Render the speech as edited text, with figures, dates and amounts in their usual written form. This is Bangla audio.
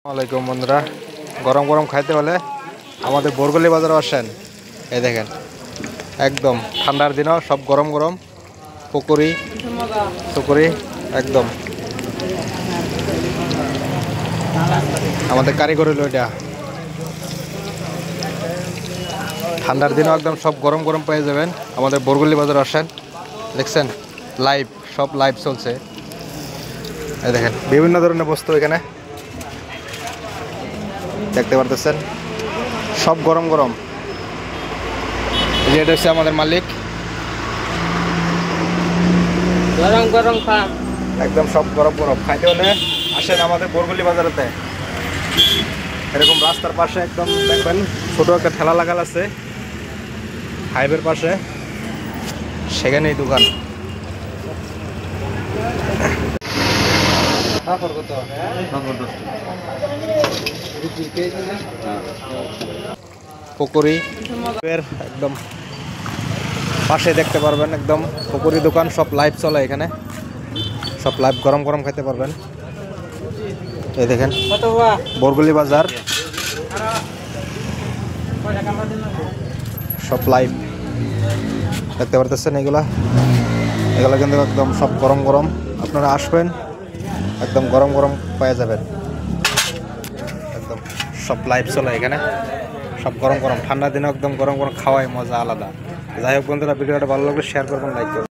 আসসালামাইকুম বন্ধুরা, গরম গরম খাইতে হলে আমাদের বরগলি বাজারে আসেন। এই দেখেন, একদম ঠান্ডার দিনও সব গরম গরম পকোড়ি টুকুরি একদম আমাদের কারিগরি লইটা। ঠান্ডার দিনও একদম সব গরম গরম পেয়ে যাবেন আমাদের বরগলি বাজারে আসেন। দেখছেন লাইভ, সব লাইভ চলছে। এই দেখেন বিভিন্ন ধরনের বস্তু এখানে দেখতে পারতেছেন, সব গরম গরম। এটা হচ্ছে আমাদের মালিক, গরম গরম খাম একদম সব গরম গরম খাইতে হলে আসেন আমাদের বরগুলি বাজারেতে। এরকম রাস্তার পাশে একদম দেখবেন ছোট একটা ঠেলা লাগাল আছে হাইওয়ের পাশে, সেখানেই দোকান। পকোড়ি একদম পাশে দেখতে পারবেন, একদম পকোড়ি দোকান, সব লাইভ চলে এখানে, সব লাইভ গরম গরম খেতে পারবেন। এই দেখেন বরগুলি বাজার, সব লাইভ দেখতে পারতেছেন। এগুলা কিন্তু একদম সব গরম গরম, আপনারা আসবেন একদম গরম গরম পেয়ে যাবেন। একদম সব লাইভ চলে এখানে, সব গরম গরম। ঠান্ডার দিনে একদম গরম গরম খাওয়াই মজা আলাদা। যাই হোক বন্ধুরা, ভিডিওটা ভালো লাগলে শেয়ার করবেন, লাইক করবেন।